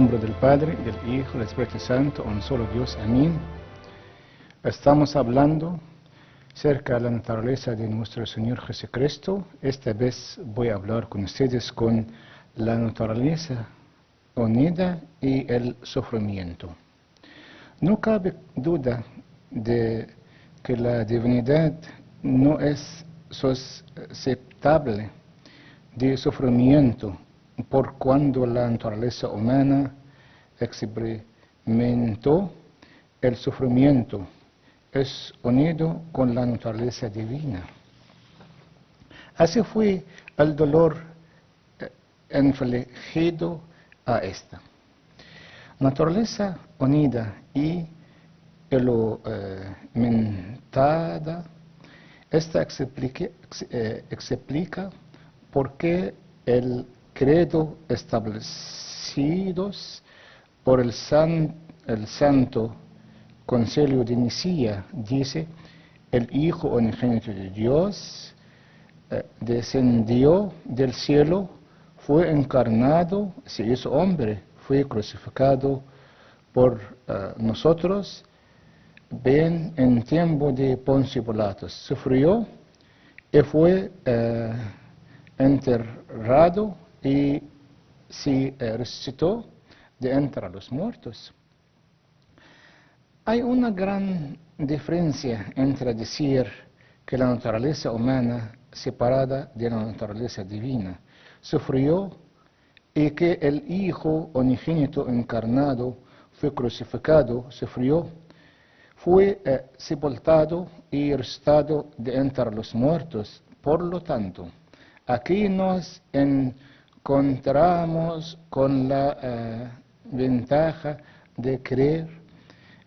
nombre del Padre, del Hijo, del Espíritu Santo, un solo Dios. Amén. Estamos hablando acerca de la naturaleza de nuestro Señor Jesucristo. Esta vez voy a hablar con ustedes con la naturaleza unida y el sufrimiento. No cabe duda de que la divinidad no es susceptible de sufrimiento por cuando la naturaleza humana experimentó el sufrimiento es unido con la naturaleza divina. Así fue el dolor infligido a esta naturaleza unida y elementada. Esta explica por qué el credo establecidos por el Santo Concilio de Nicea dice: el Hijo unigénito de Dios descendió del cielo, fue encarnado, se hizo hombre, fue crucificado por nosotros, ven en tiempo de Poncio Pilato, sufrió y fue enterrado y se resucitó de entre los muertos. Hay una gran diferencia entre decir que la naturaleza humana separada de la naturaleza divina sufrió y que el Hijo unigénito encarnado fue crucificado, sufrió, fue sepultado y resucitado de entre los muertos. Por lo tanto, aquí nos encontramos con la ventaja de creer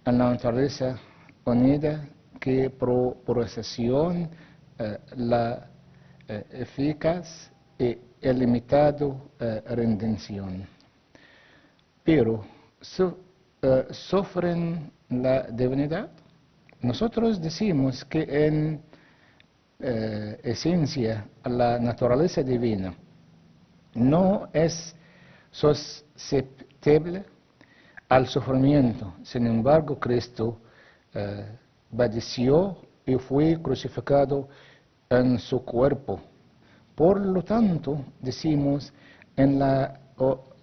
en la naturaleza unida que procesión la eficaz y ilimitado redención. Pero ¿sufren la divinidad? Nosotros decimos que en esencia la naturaleza divina no es susceptible al sufrimiento. Sin embargo, Cristo padeció y fue crucificado en su cuerpo. Por lo tanto, decimos en la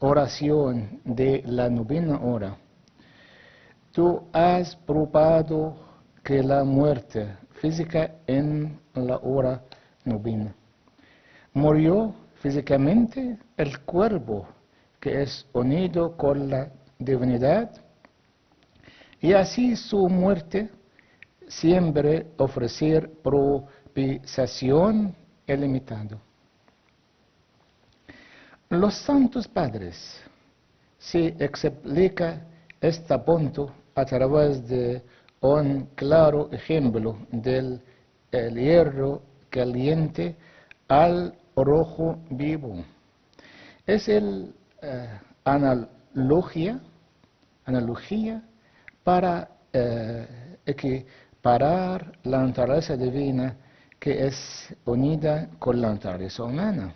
oración de la novena hora: tú has probado que la muerte física en la hora novena. Murió físicamente el cuerpo que es unido con la divinidad, y así su muerte siempre ofrecer propiciación ilimitada. Los santos padres se explica este punto a través de un claro ejemplo del hierro caliente al rojo vivo. Es el analogía para equiparar la naturaleza divina que es unida con la naturaleza humana.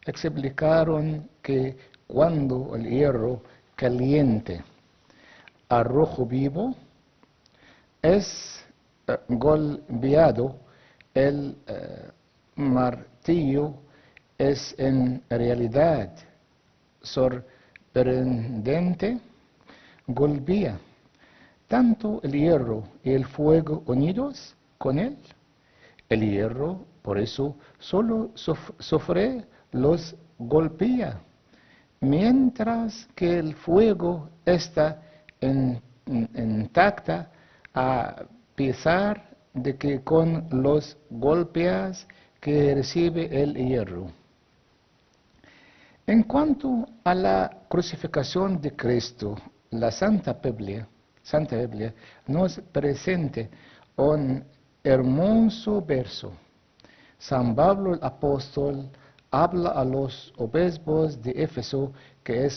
Explicaron que cuando el hierro caliente al rojo vivo es golpeado, el martillo es en realidad sorprendente, golpea tanto el hierro y el fuego unidos con él. El hierro, por eso, solo sufre los golpea, mientras que el fuego está intacta a pesar de que con los golpes que recibe el hierro. En cuanto a la crucificación de Cristo, la Santa Biblia nos presenta un hermoso verso. San Pablo el apóstol habla a los obispos de Éfeso que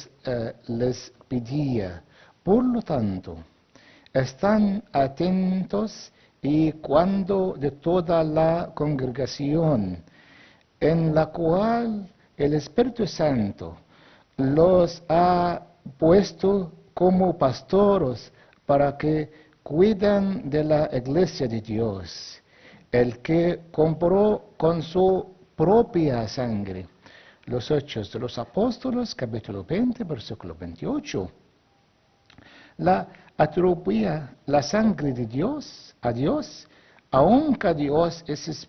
les pedía: por lo tanto, están atentos y cuando de toda la congregación en la cual el Espíritu Santo los ha puesto como pastores para que cuidan de la iglesia de Dios, el que compró con su propia sangre. Los Hechos de los Apóstoles, capítulo 20, versículo 28. La atribuía la sangre de Dios a Dios, aunque Dios es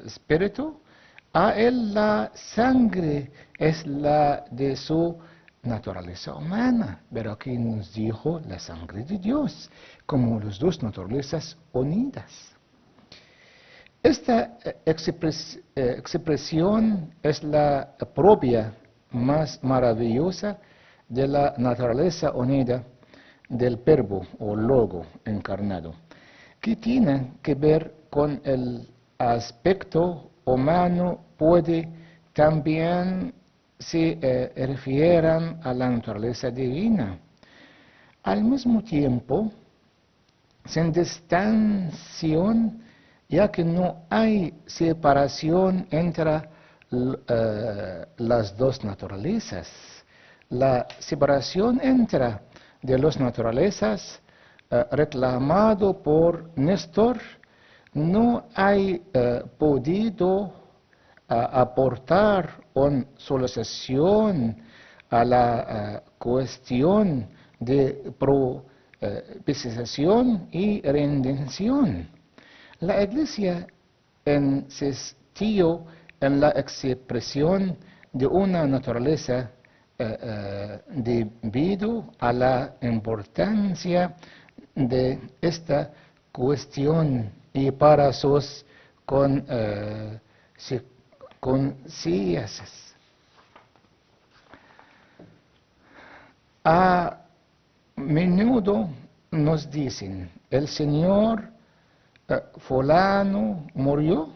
espíritu, a él la sangre es la de su naturaleza humana, pero aquí nos dijo la sangre de Dios, como las dos naturalezas unidas. Esta expresión es la propia más maravillosa de la naturaleza unida del verbo o logo encarnado, que tiene que ver con el aspecto humano, puede también se refieran a la naturaleza divina. Al mismo tiempo, sin distanciación, ya que no hay separación entre las dos naturalezas. La separación entre de las naturalezas reclamado por Néstor no hay podido aportar una solución a la cuestión de propiciación y redención. La Iglesia insistió en la expresión de una naturaleza debido a la importancia de esta cuestión y para sus conciencias. A menudo nos dicen, el Señor fulano murió,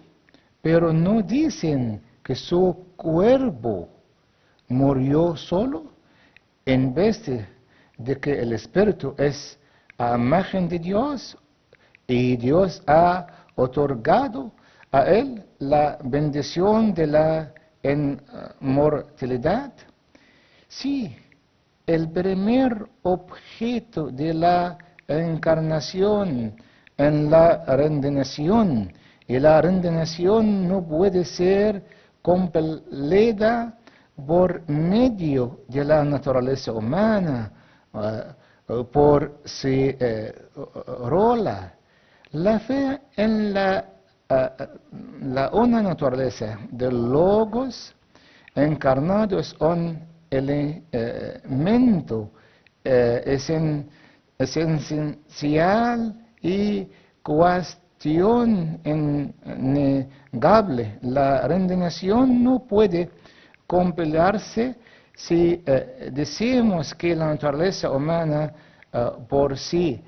pero no dicen que su cuerpo murió solo, en vez de que el Espíritu es a imagen de Dios y Dios ha otorgado a él la bendición de la inmortalidad. Sí, el primer objeto de la encarnación en la redención, y la redención no puede ser completa por medio de la naturaleza humana, por su rola. La fe en la una naturaleza del Logos encarnado es un elemento esencial y cuestión innegable. La redención no puede completarse si decimos que la naturaleza humana por sí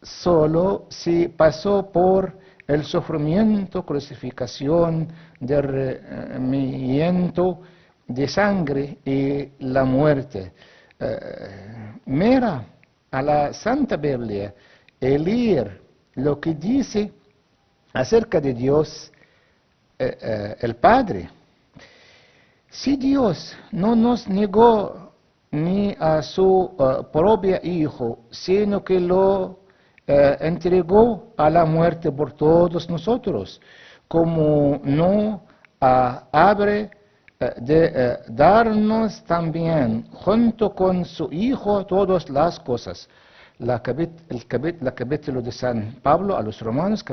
solo si pasó por el sufrimiento, crucificación, derramamiento de sangre y la muerte. Mira a la Santa Biblia y leer lo que dice acerca de Dios el Padre. Si Dios no nos negó ni a su propio Hijo, sino que lo entregó a la muerte por todos nosotros, como no habrá de darnos también junto con su Hijo todas las cosas. La capítulo de San Pablo a los Romanos,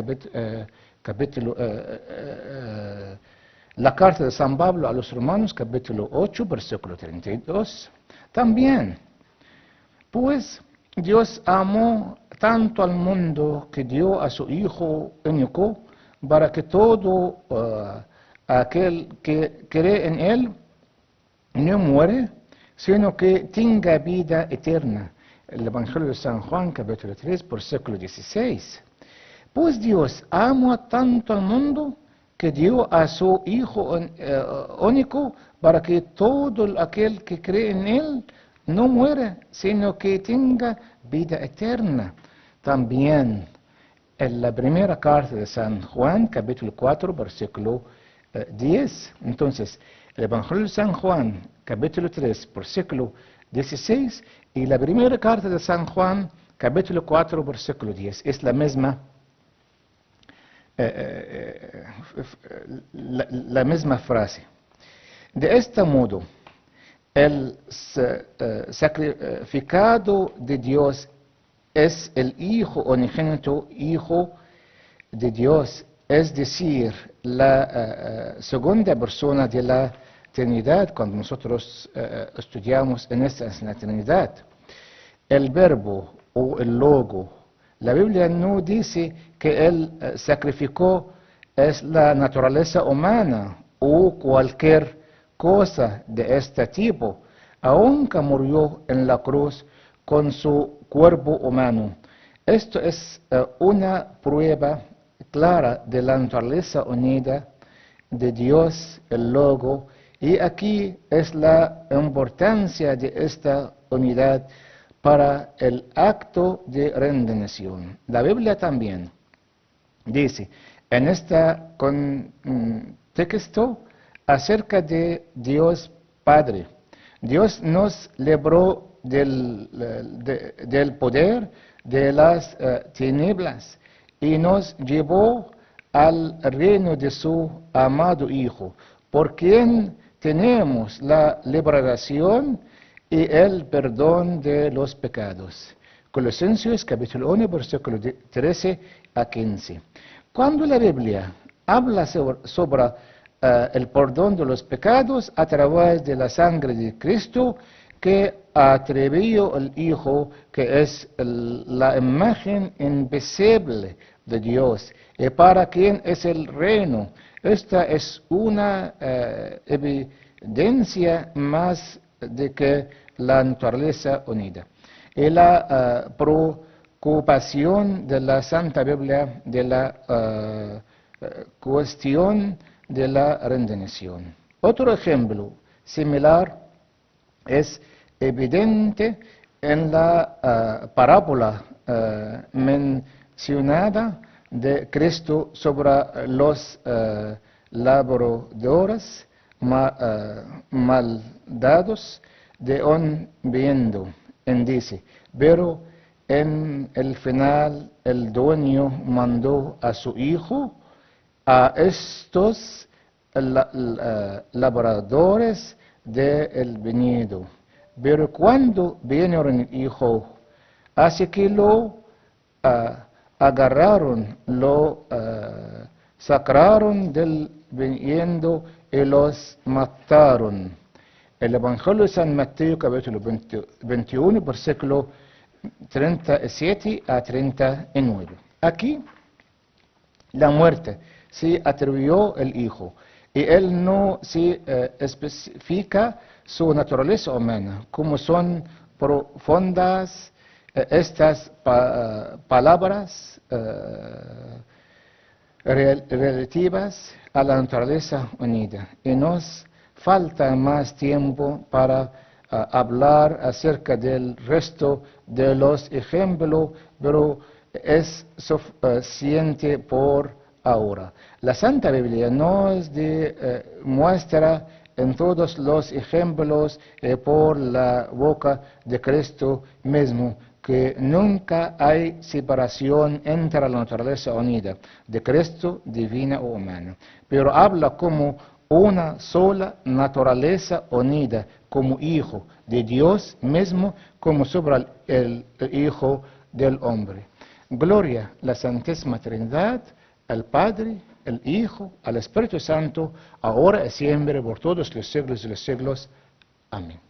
la carta de San Pablo a los Romanos, capítulo 8, versículo 32, también. Pues Dios amó tanto al mundo que dio a su Hijo único para que todo aquel que cree en Él no muere, sino que tenga vida eterna. El Evangelio de San Juan, capítulo 3, versículo 16. Pues Dios amó tanto al mundo que dio a su Hijo único para que todo aquel que cree en Él no muera, sino que tenga vida eterna. También en la primera carta de San Juan, capítulo 4, versículo 10. Entonces, el Evangelio de San Juan, capítulo 3, versículo 16, y la primera carta de San Juan, capítulo 4, versículo 10. Es la misma, la misma frase. De este modo, el sacrificado de Dios es el Hijo unigénito, Hijo de Dios, es decir, la segunda persona de la Trinidad. Cuando nosotros estudiamos en la Trinidad, el verbo o el logo, la Biblia no dice que Él sacrificó es la naturaleza humana o cualquier cosa de este tipo, aunque murió en la cruz con su cuerpo humano. Esto es una prueba clara de la naturaleza unida de Dios, el Logo, y aquí es la importancia de esta unidad para el acto de redención. La Biblia también dice en este contexto acerca de Dios Padre. Dios nos libró del poder de las tinieblas y nos llevó al reino de su amado Hijo, por quien tenemos la liberación y el perdón de los pecados. Colosenses capítulo 1, versículo 13 a 15. Cuando la Biblia habla sobre el perdón de los pecados a través de la sangre de Cristo, que atrevió el Hijo, que es la imagen invisible de Dios, y para quien es el reino. Esta es una evidencia más de que la naturaleza unida. Y la preocupación de la Santa Biblia de la cuestión de la redención. Otro ejemplo similar es evidente en la parábola mencionada de Cristo sobre los labradores maldados de un viento. Dice, pero en el final el dueño mandó a su hijo a estos labradores del viñedo. Pero cuando vinieron el hijo, así que lo agarraron, lo sacaron del viñedo y los mataron. El Evangelio de San Mateo, capítulo 21, versículo 37 a 39. Aquí, la muerte se atribuyó al Hijo, y él no se especifica su naturaleza humana, como son profundas estas palabras relativas a la naturaleza unida. Y nos falta más tiempo para hablar acerca del resto de los ejemplos, pero es suficiente por ahora. La Santa Biblia nos muestra en todos los ejemplos por la boca de Cristo mismo que nunca hay separación entre la naturaleza unida de Cristo, divina o humana, pero habla como una sola naturaleza unida, como hijo de Dios mismo, como sobre el Hijo del hombre. Gloria a la Santísima Trinidad, al Padre, al Hijo, al Espíritu Santo, ahora y siempre, por todos los siglos de los siglos. Amén.